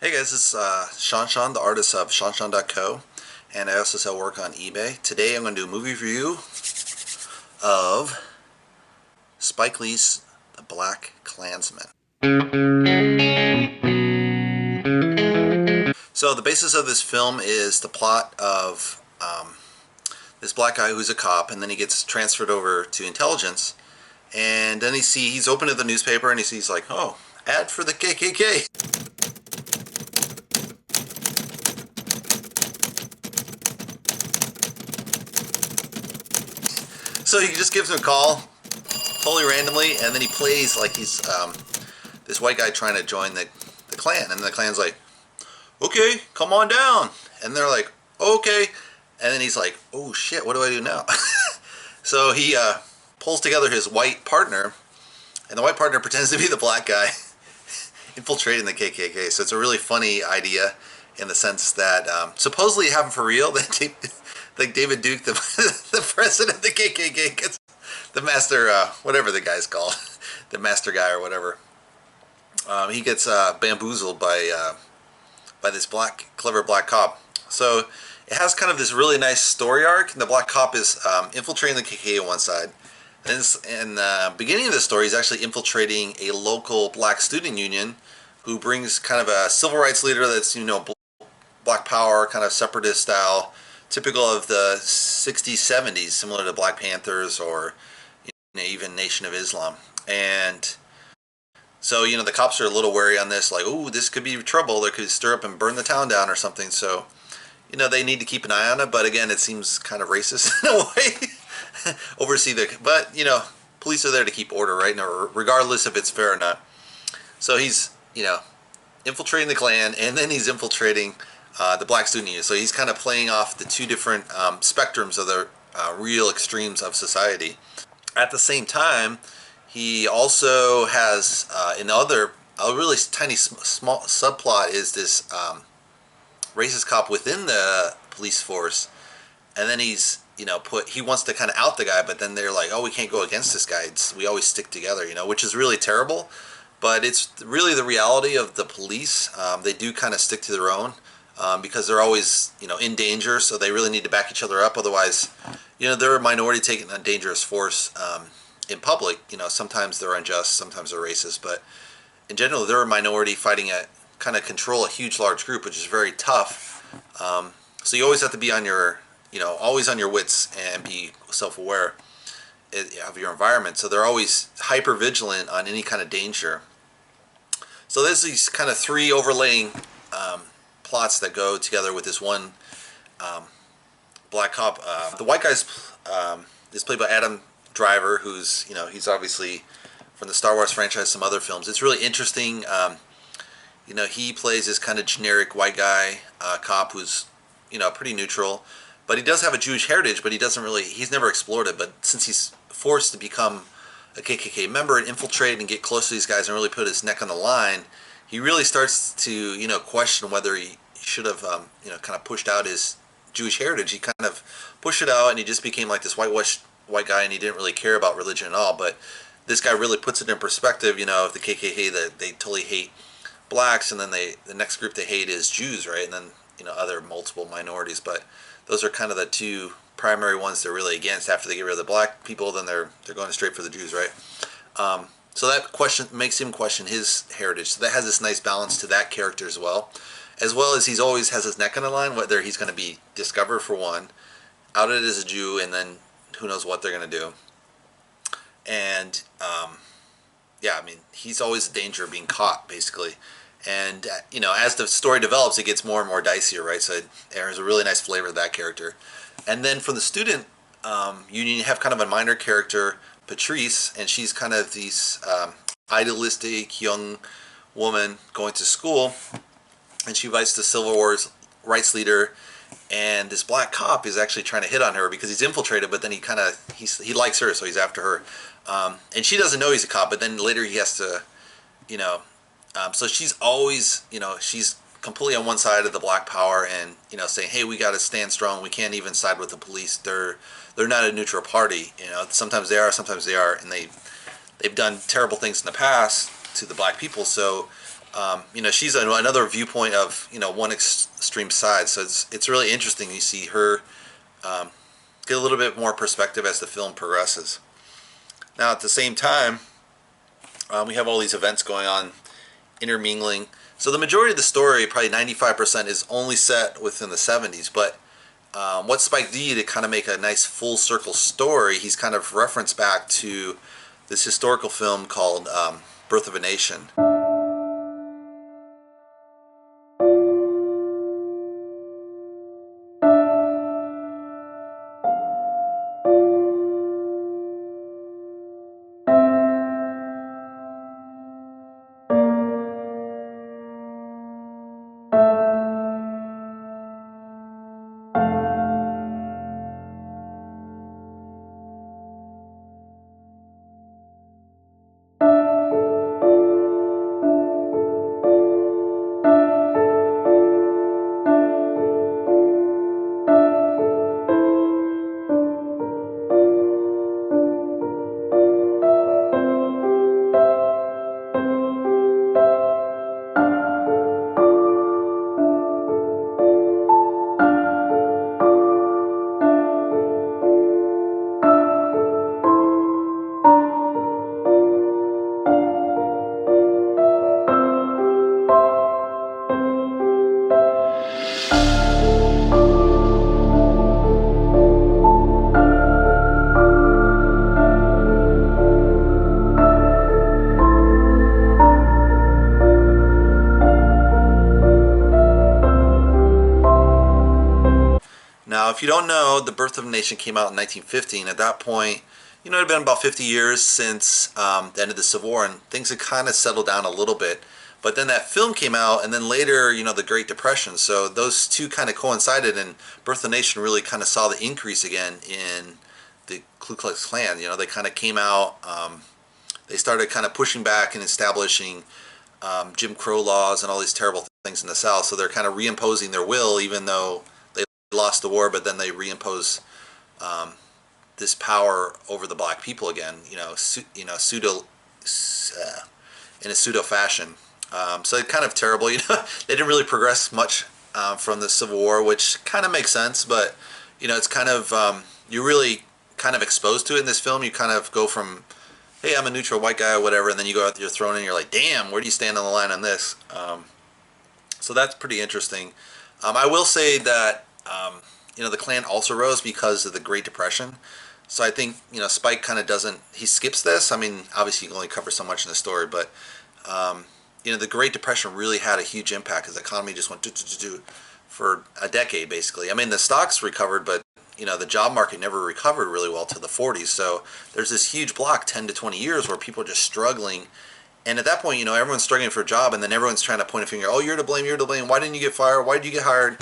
Hey guys, this is Sean, the artist of SeanSean.co, and I also sell work on eBay. Today I'm going to do a movie review of Spike Lee's The BlacKKKlansman. So the basis of this film is the plot of this black guy who's a cop, and then he gets transferred over to intelligence, and then he's opened the newspaper and he sees like, oh, ad for the KKK. So he just gives him a call, totally randomly, and then he plays like he's this white guy trying to join the Klan, and the Klan's like, okay, come on down, and they're like, okay, and then he's like, oh shit, what do I do now? So he pulls together his white partner, and the white partner pretends to be the black guy infiltrating the KKK. So it's a really funny idea in the sense that supposedly it happened for real. Like David Duke, the president of the KKK, gets the master, whatever the guy's called, the master guy or whatever. He gets bamboozled by this clever black cop. So it has kind of this really nice story arc. And the black cop is infiltrating the KKK on one side. And in the beginning of the story, he's actually infiltrating a local black student union who brings kind of a civil rights leader that's, black power, kind of separatist style, typical of the 60s, 70s, similar to Black Panthers or even Nation of Islam. And so, the cops are a little wary on this, like, ooh, this could be trouble. They could stir up and burn the town down or something. So, they need to keep an eye on it. But again, it seems kind of racist in a way. But, police are there to keep order, right? Regardless if it's fair or not. So he's, infiltrating the Klan, and then he's infiltrating the black student union. So he's kind of playing off the two different spectrums of the real extremes of society. At the same time, he also has a really tiny small subplot is this racist cop within the police force, and then he's he wants to kind of out the guy, but then they're like, oh, we can't go against this guy. We always stick together, which is really terrible. But it's really the reality of the police. They do kind of stick to their own. Because they're always, in danger, so they really need to back each other up. Otherwise, they're a minority taking a dangerous force in public. Sometimes they're unjust, sometimes they're racist, but in general, they're a minority fighting kind of control a huge, large group, which is very tough. So you always have to be on your, always on your wits and be self-aware of your environment. So they're always hyper vigilant on any kind of danger. So there's these kind of three overlaying plots that go together with this one black cop. The white guy's is played by Adam Driver, who's he's obviously from the Star Wars franchise, some other films. It's really interesting. He plays this kind of generic white guy cop who's pretty neutral, but he does have a Jewish heritage, but he's never explored it. But since he's forced to become a KKK member and infiltrate and get close to these guys and really put his neck on the line, he really starts to question whether he should have kind of pushed out his Jewish heritage. He kind of pushed it out, and he just became like this whitewashed white guy, and he didn't really care about religion at all. But this guy really puts it in perspective. Of the KKK, that they totally hate blacks, and then the next group they hate is Jews, right? And then other multiple minorities. But those are kind of the two primary ones they're really against. After they get rid of the black people, then they're going straight for the Jews, right? So that question makes him question his heritage. So that has this nice balance to that character as well as he's always has his neck on the line, whether he's going to be discovered for one, outed as a Jew, and then who knows what they're going to do. And he's always in danger of being caught, basically. And as the story develops, it gets more and more dicier, right? So there's a really nice flavor of that character. And then from the student union, you have kind of a minor character, Patrice, and she's kind of this idealistic young woman going to school, and she invites the civil rights leader, and this black cop is actually trying to hit on her because he's infiltrated, but then he likes her, so he's after her, and she doesn't know he's a cop, but then later he has to, so she's always, she's completely on one side of the black power, and saying, hey, we got to stand strong, we can't even side with the police, they're not a neutral party. Sometimes they are, and they've done terrible things in the past to the black people. So she's another viewpoint of one extreme side. So it's really interesting. You see her get a little bit more perspective as the film progresses. Now at the same time, we have all these events going on, intermingling. So the majority of the story, probably 95%, is only set within the 70s. But what Spike did to kind of make a nice full circle story, he's kind of referenced back to this historical film called Birth of a Nation. Now, if you don't know, The Birth of a Nation came out in 1915. At that point, it had been about 50 years since the end of the Civil War, and things had kind of settled down a little bit. But then that film came out, and then later, the Great Depression. So those two kind of coincided, and Birth of a Nation really kind of saw the increase again in the Ku Klux Klan. They kind of came out, they started kind of pushing back and establishing Jim Crow laws and all these terrible things in the South. So they're kind of reimposing their will, even though lost the war, but then they reimpose this power over the black people again, pseudo in a pseudo fashion. So it's kind of terrible. They didn't really progress much from the Civil War, which kind of makes sense. But it's kind of you're really kind of exposed to it in this film. You kind of go from, hey, I'm a neutral white guy or whatever, and then you go out there, you're thrown in, and you're like, damn, where do you stand on the line on this? So that's pretty interesting. I will say that the Klan also rose because of the Great Depression. So I think, Spike kind of he skips this. I mean, obviously you can only cover so much in the story, but, the Great Depression really had a huge impact because the economy just went for a decade, basically. I mean, the stocks recovered, but, the job market never recovered really well till the 40s. So there's this huge block, 10 to 20 years, where people are just struggling. And at that point, everyone's struggling for a job, and then everyone's trying to point a finger. Oh, you're to blame, you're to blame. Why didn't you get fired? Why did you get hired?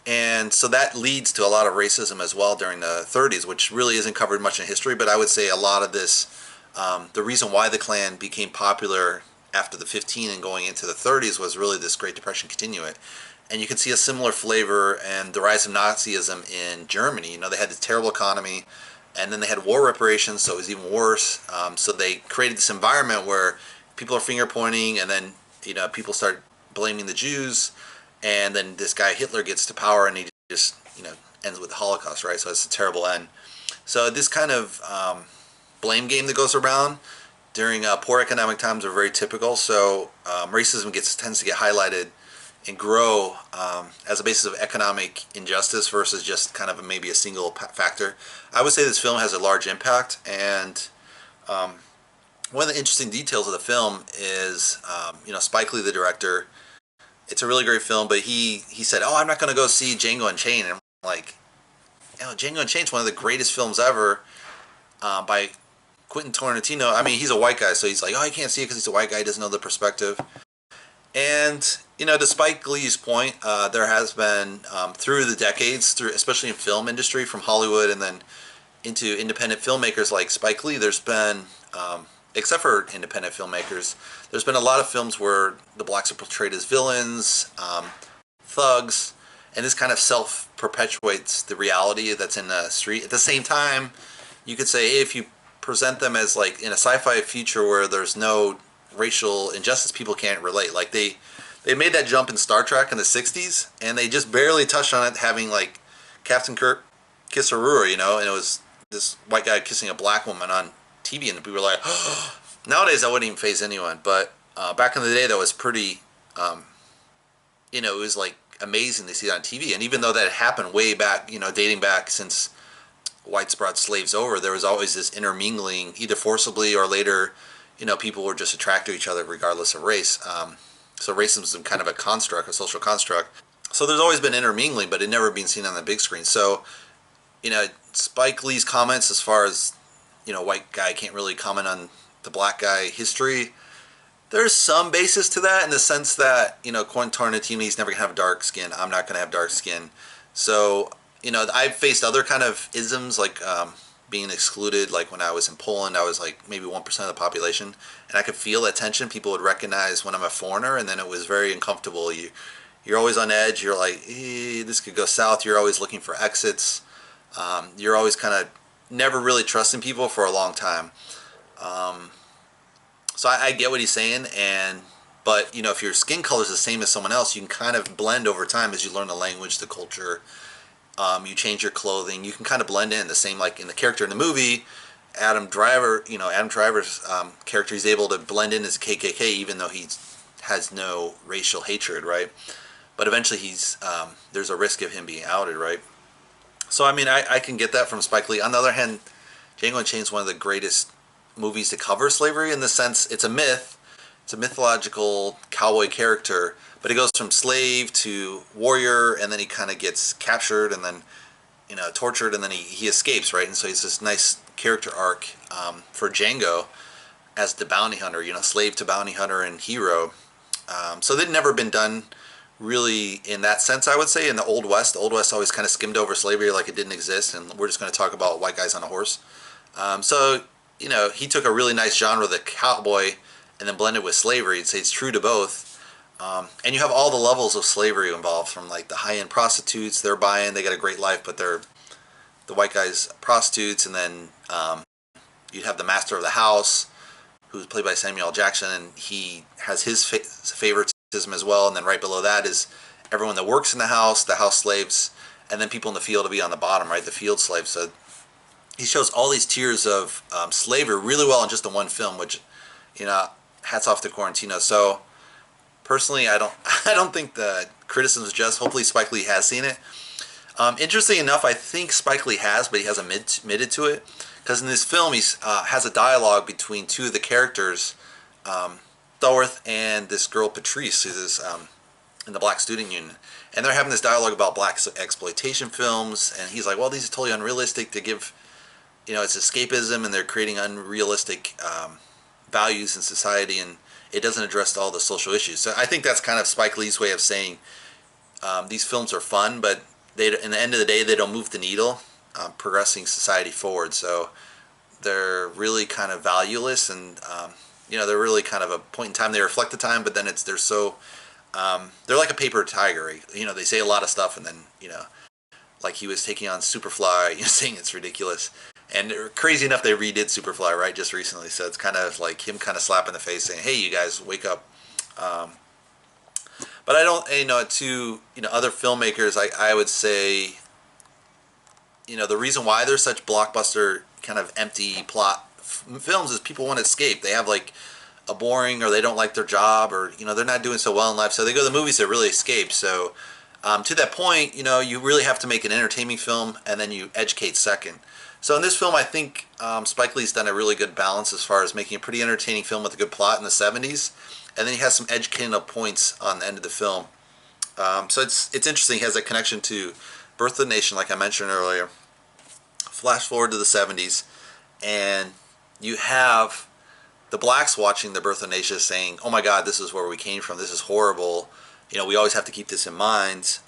And so that leads to a lot of racism as well during the 30s, which really isn't covered much in history. But I would say a lot of this, the reason why the Klan became popular after the 15 and going into the 30s was really this Great Depression continuing. And you can see a similar flavor and the rise of Nazism in Germany. They had this terrible economy, and then they had war reparations, so it was even worse. So they created this environment where people are finger pointing, and then people start blaming the Jews. And then this guy Hitler gets to power, and he just ends with the Holocaust, right? So it's a terrible end. So this kind of blame game that goes around during poor economic times are very typical. So racism tends to get highlighted and grow as a basis of economic injustice versus just kind of maybe a single factor. I would say this film has a large impact, and one of the interesting details of the film is Spike Lee, the director. It's a really great film, but he said, oh, I'm not going to go see Django Unchained. And I'm like, Django Unchained is one of the greatest films ever by Quentin Tarantino. I mean, he's a white guy, so he's like, oh, I can't see it because he's a white guy. He doesn't know the perspective. And, to Spike Lee's point, there has been, through the decades, especially in film industry, from Hollywood and then into independent filmmakers like Spike Lee, there's been, except for independent filmmakers, there's been a lot of films where the blacks are portrayed as villains, thugs, and this kind of self-perpetuates the reality that's in the street. At the same time, you could say, hey, if you present them as like in a sci-fi future where there's no racial injustice people can't relate. Like they made that jump in Star Trek in the '60s, and they just barely touched on it, having like Captain Kirk kiss Aurora, you know, and it was this white guy kissing a black woman on TV, and people were like, oh. Nowadays that wouldn't even faze anyone, but back in the day that was pretty, you know, it was like amazing to see it on TV. And even though that happened way back, you know, dating back since whites brought slaves over, there was always this intermingling, either forcibly or later, you know, people were just attracted to each other regardless of race. So racism is kind of a construct, a social construct. So there's always been intermingling, but it never been seen on the big screen. So, you know, Spike Lee's comments as far as, you know, white guy can't really comment on the black guy history, there's some basis to that in the sense that, you know, Quentin Tarantino's never going to have dark skin. I'm not going to have dark skin. So, you know, I've faced other kind of isms, like being excluded. Like when I was in Poland, I was like maybe 1% of the population, and I could feel that tension. People would recognize when I'm a foreigner, and then it was very uncomfortable. You're always on edge. You're like, this could go south. You're always looking for exits. You're always kind of never really trusting people for a long time. So I get what he's saying, but you know, if your skin color is the same as someone else, you can kind of blend over time as you learn the language, the culture. You change your clothing, you can kind of blend in. The same like in the character in the movie, Adam Driver's character, he's able to blend in as a KKK even though he has no racial hatred, right? But eventually there's a risk of him being outed, right? So I mean, I can get that from Spike Lee. On the other hand, Django Unchained is one of the greatest movies to cover slavery, in the sense it's a myth. It's a mythological cowboy character, but he goes from slave to warrior, and then he kind of gets captured and then, you know, tortured, and then he escapes, right? And so he's this nice character arc for Django as the bounty hunter, you know, slave to bounty hunter and hero. So they'd never been done really in that sense, I would say, in the Old West. The Old West always kind of skimmed over slavery like it didn't exist, and we're just going to talk about white guys on a horse. So, you know, he took a really nice genre, the cowboy, and then blended with slavery. I'd say it's true to both. And you have all the levels of slavery involved, from like the high-end prostitutes, they're buying, they got a great life, but they're the white guys prostitutes. And then you'd have the master of the house, who's played by Samuel L. Jackson, and he has his favoritism as well. And then right below that is everyone that works in the house slaves, and then people in the field to be on the bottom, right, the field slaves. So he shows all these tiers of slavery really well in just the one film, which, you know, hats off to Quarantino. So personally, I don't think the criticism is just. Hopefully Spike Lee has seen it. Interesting enough, I think Spike Lee has, but he hasn't admitted to it, because in this film he has a dialogue between two of the characters, Stallworth and this girl Patrice, who's in the Black Student Union, and they're having this dialogue about black exploitation films, and he's like, well, these are totally unrealistic to give, you know, it's escapism, and they're creating unrealistic values in society, and it doesn't address all the social issues. So I think that's kind of Spike Lee's way of saying these films are fun, but in the end of the day, they don't move the needle, progressing society forward. So they're really kind of valueless, and you know, they're really kind of a point in time. They reflect the time, but then they're like a paper tiger. You know, they say a lot of stuff, and then, you know, like he was taking on Superfly, you know, saying it's ridiculous. And crazy enough, they redid Superfly, right, just recently. So it's kind of like him kind of slapping the face, saying, "Hey, you guys, wake up." But I don't, you know, to, you know, other filmmakers, I would say, you know, the reason why there's such blockbuster kind of empty plot films is people want to escape. They have like a boring, or they don't like their job, or, you know, they're not doing so well in life, so they go to the movies to really escape. So to that point, you know, you really have to make an entertaining film, and then you educate second. So in this film, I think Spike Lee's done a really good balance as far as making a pretty entertaining film with a good plot in the 70s, and then he has some educational points on the end of the film. So it's interesting. He has a connection to Birth of the Nation, like I mentioned earlier. Flash forward to the 70s, and you have the blacks watching the Birth of the Nation saying, "Oh my God, this is where we came from. This is horrible. You know, we always have to keep this in mind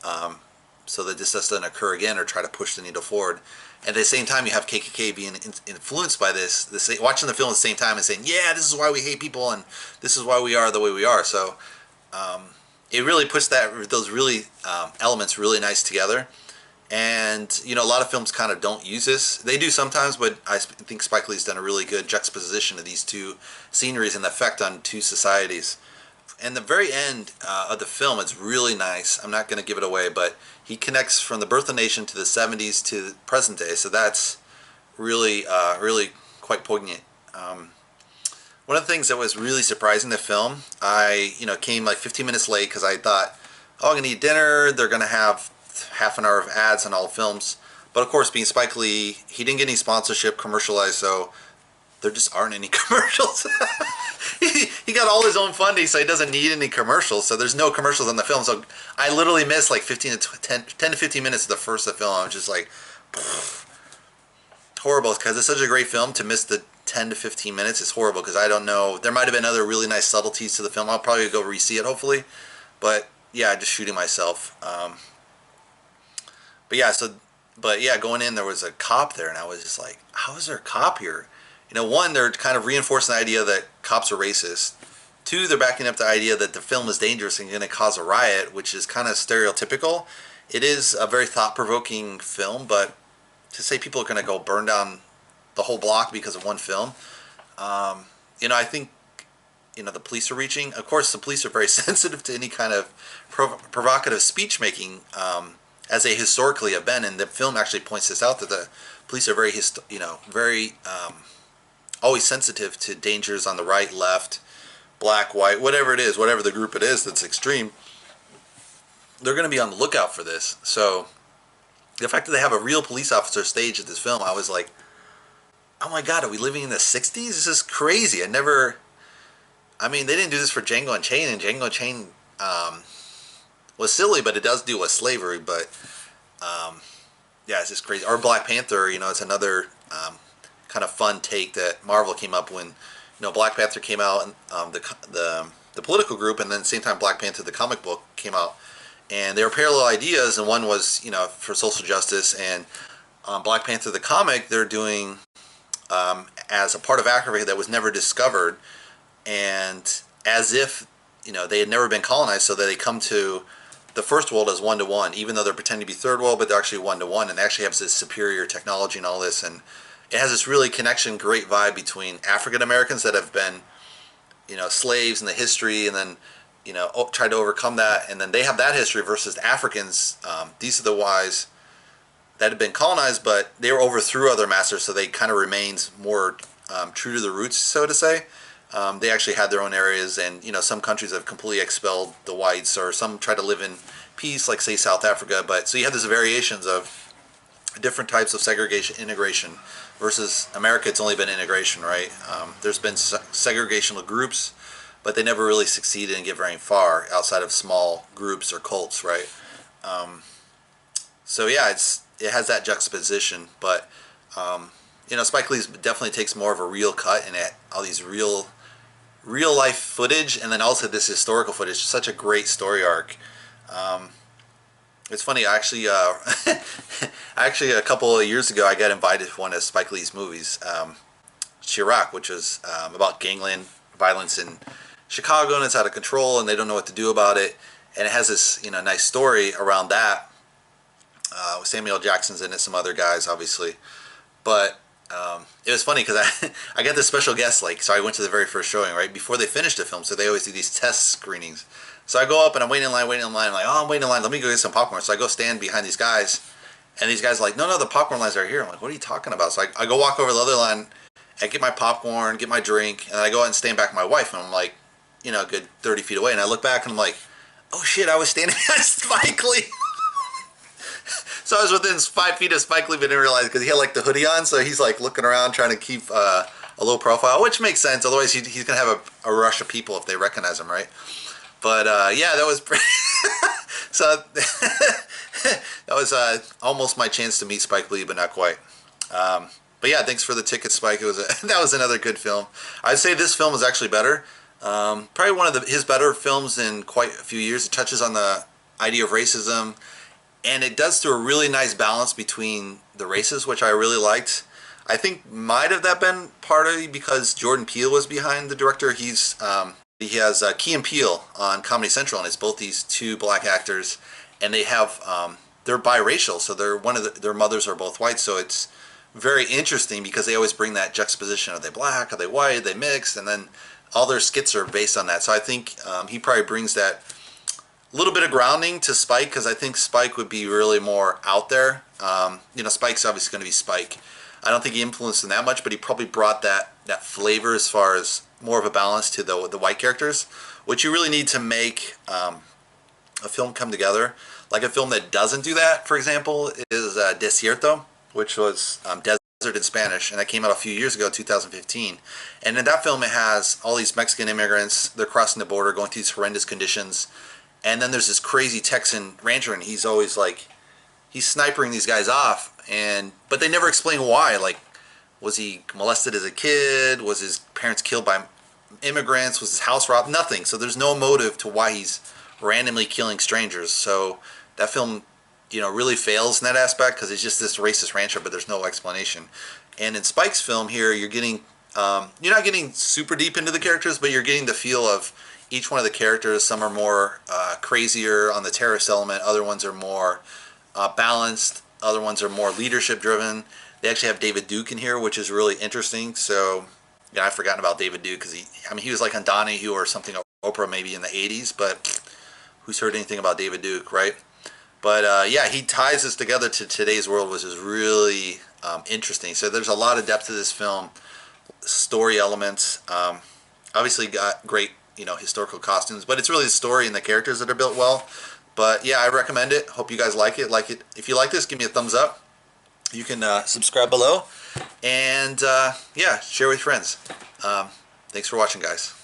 so that this doesn't occur again, or try to push the needle forward." At the same time, you have KKK being influenced by this, watching the film at the same time and saying, "Yeah, this is why we hate people, and this is why we are the way we are." So it really puts those really elements really nice together. And, you know, a lot of films kind of don't use this. They do sometimes, but I think Spike Lee's done a really good juxtaposition of these two sceneries and the effect on two societies. And the very end of the film is really nice. I'm not going to give it away, but he connects from the birth of the nation to the 70s to the present day. So that's really, really quite poignant. One of the things that was really surprising in the film, I, you know, came like 15 minutes late because I thought, oh, I'm going to eat dinner. They're going to have half an hour of ads on all the films. But of course, being Spike Lee, he didn't get any sponsorship commercialized, so there just aren't any commercials. he got all his own funding, so he doesn't need any commercials. So there's no commercials on the film. So I literally missed like 10 to 15 minutes of the first of the film. I was just like, horrible, because it's such a great film. To miss the 10 to 15 minutes is horrible, because I don't know. There might have been other really nice subtleties to the film. I'll probably go re-see it, hopefully. But yeah, just shooting myself. But yeah, going in, there was a cop there, and I was just like, how is there a cop here? You know, one, they're kind of reinforcing the idea that cops are racist. Two, they're backing up the idea that the film is dangerous and going to cause a riot, which is kind of stereotypical. It is a very thought-provoking film, but to say people are going to go burn down the whole block because of one film, you know, I think, you know, the police are reaching. Of course, the police are very sensitive to any kind of provocative speech making, as they historically have been, and the film actually points this out, that the police are very, very always sensitive to dangers on the right, left, black, white, whatever it is, whatever the group it is that's extreme. They're going to be on the lookout for this. So the fact that they have a real police officer staged at this film, I was like, oh my God, are we living in the 60s? This is crazy. I mean, they didn't do this for Django Unchained, and Django Unchained was silly, but it does deal with slavery. But yeah, it's just crazy. Or Black Panther, you know, it's another kind of fun take that Marvel came up when, you know, Black Panther came out, and the political group, and then at the same time Black Panther, the comic book, came out. And they were parallel ideas, and one was, you know, for social justice, and Black Panther, the comic, they're doing as a part of Africa that was never discovered, and as if, you know, they had never been colonized, so that they come to the first world as one-to-one, even though they're pretending to be third world, but they're actually one-to-one, and they actually have this superior technology and all this, and it has this really connection, great vibe between African Americans that have been, you know, slaves in the history, and then, you know, tried to overcome that, and then they have that history versus Africans. These are the wise that had been colonized, but they were overthrew other masters, so they kind of remained more true to the roots, so to say. They actually had their own areas, and, you know, some countries have completely expelled the whites, or some try to live in peace, like say South Africa. But so you have these variations of different types of segregation, integration, versus America. It's only been integration, right? There's been segregational groups, but they never really succeeded and get very far outside of small groups or cults, right? So yeah, it has that juxtaposition, but you know, Spike Lee definitely takes more of a real cut, and all these real life footage, and then also this historical footage. Such a great story arc. It's funny, actually a couple of years ago, I got invited to one of Spike Lee's movies, Chirac, which is about gangland violence in Chicago, and it's out of control, and they don't know what to do about it. And it has this, you know, nice story around that. Samuel Jackson's in it, some other guys, obviously. But it was funny because I got this special guest, like, so I went to the very first showing, right, before they finished the film, so they always do these test screenings. So I go up, and I'm waiting in line, I'm like, oh, I'm waiting in line, let me go get some popcorn. So I go stand behind these guys, and these guys are like, no, the popcorn lines are here. I'm like, what are you talking about? So I go walk over the other line, and get my popcorn, get my drink, and I go out and stand back with my wife, and I'm like, you know, a good 30 feet away, and I look back, and I'm like, oh shit, I was standing behind Spike Lee. So I was within 5 feet of Spike Lee, but didn't realize, because he had like the hoodie on, so he's like looking around trying to keep a low profile, which makes sense. Otherwise, he's gonna have a rush of people if they recognize him, right? But yeah, that was pretty so that was almost my chance to meet Spike Lee, but not quite. But yeah, thanks for the ticket, Spike. That was another good film. I'd say this film is actually better. Probably one of his better films in quite a few years. It touches on the idea of racism, and it does do a really nice balance between the races, which I really liked. I think might have that been partly because Jordan Peele was behind the director. He has Key and Peele on Comedy Central, and it's both these two black actors, and they have they're biracial, so they're their mothers are both white, so it's very interesting because they always bring that juxtaposition: are they black, are they white, are they mixed, and then all their skits are based on that. So I think he probably brings that little bit of grounding to Spike, because I think Spike would be really more out there. You know, Spike's obviously going to be Spike. I don't think he influenced him that much, but he probably brought that flavor as far as more of a balance to the white characters, which you really need to make a film come together. Like a film that doesn't do that, for example, is Desierto, which was desert in Spanish, and that came out a few years ago, 2015. And in that film, it has all these Mexican immigrants. They're crossing the border, going through these horrendous conditions. And then there's this crazy Texan rancher, and he's always like, he's snipering these guys off, but they never explain why. Like, was he molested as a kid? Was his parents killed by immigrants? Was his house robbed? Nothing. So there's no motive to why he's randomly killing strangers. So that film, you know, really fails in that aspect, because it's just this racist rancher, but there's no explanation. And in Spike's film here, you're getting, you're not getting super deep into the characters, but you're getting the feel of each one of the characters. Some are more crazier on the terrorist element. Other ones are more balanced. Other ones are more leadership driven. They actually have David Duke in here, which is really interesting. So, yeah, I've forgotten about David Duke, because he was like on Donahue or something, Oprah maybe in the 80s, but who's heard anything about David Duke, right? But yeah, he ties this together to today's world, which is really interesting. So there's a lot of depth to this film, story elements. Obviously got great, you know, historical costumes, but it's really the story and the characters that are built well. But yeah, I recommend it. Hope you guys like it. If you like this, give me a thumbs up. You can subscribe below, and yeah, share with friends. Thanks for watching, guys.